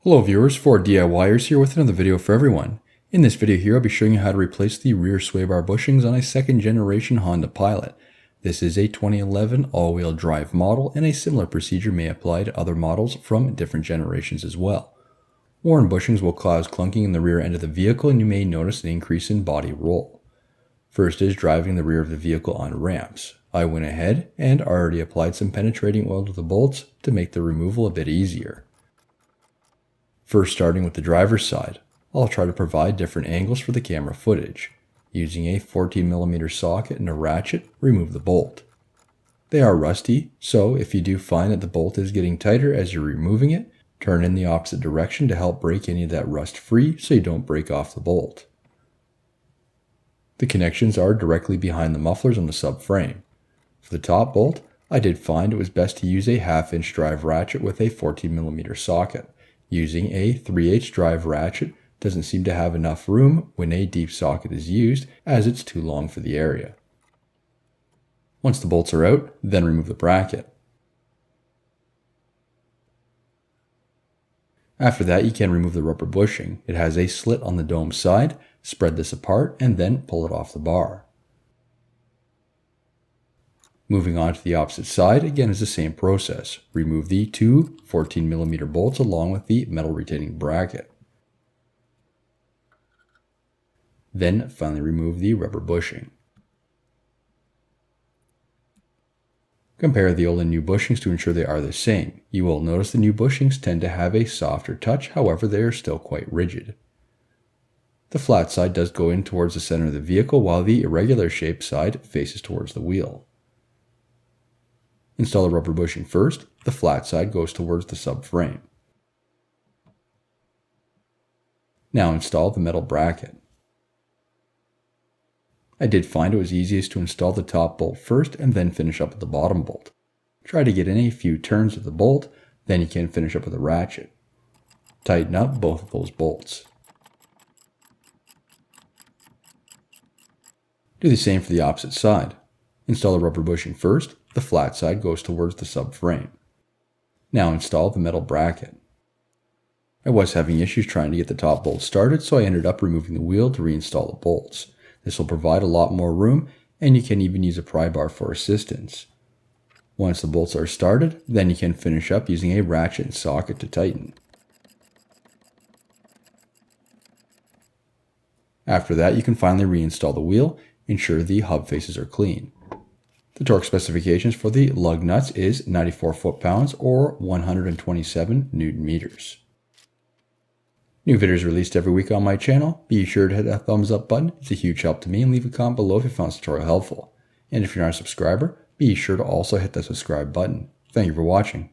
Hello viewers, 4DIYers here with another video for everyone. In this video here I'll be showing you how to replace the rear sway bar bushings on a second generation Honda Pilot. This is a 2011 all-wheel drive model, and a similar procedure may apply to other models from different generations as well. Worn bushings will cause clunking in the rear end of the vehicle, and you may notice an increase in body roll. First is driving the rear of the vehicle on ramps. I went ahead and already applied some penetrating oil to the bolts to make the removal a bit easier. First, starting with the driver's side, I'll try to provide different angles for the camera footage. Using a 14mm socket and a ratchet, remove the bolt. They are rusty, so if you do find that the bolt is getting tighter as you're removing it, turn in the opposite direction to help break any of that rust free so you don't break off the bolt. The connections are directly behind the mufflers on the subframe. For the top bolt, I did find it was best to use a 1/2" drive ratchet with a 14mm socket. Using a 3/8 drive ratchet doesn't seem to have enough room when a deep socket is used, as it's too long for the area. Once the bolts are out, then remove the bracket. After that, you can remove the rubber bushing. It has a slit on the dome side. Spread this apart and then pull it off the bar. Moving on to the opposite side, again is the same process. Remove the two 14mm bolts along with the metal retaining bracket. Then finally remove the rubber bushing. Compare the old and new bushings to ensure they are the same. You will notice the new bushings tend to have a softer touch, however they are still quite rigid. The flat side does go in towards the center of the vehicle, while the irregular shaped side faces towards the wheel. Install the rubber bushing first. The flat side goes towards the subframe. Now install the metal bracket. I did find it was easiest to install the top bolt first and then finish up with the bottom bolt. Try to get in a few turns of the bolt, then you can finish up with a ratchet. Tighten up both of those bolts. Do the same for the opposite side. Install the rubber bushing first. The flat side goes towards the subframe. Now install the metal bracket. I was having issues trying to get the top bolt started, so I ended up removing the wheel to reinstall the bolts. This will provide a lot more room, and you can even use a pry bar for assistance. Once the bolts are started, then you can finish up using a ratchet and socket to tighten. After that, you can finally reinstall the wheel. Ensure the hub faces are clean. The torque specifications for the lug nuts is 94 foot-pounds or 127 Newton meters. New videos released every week on my channel. Be sure to hit that thumbs up button. It's a huge help to me, and leave a comment below if you found this tutorial helpful. And if you're not a subscriber, be sure to also hit that subscribe button. Thank you for watching.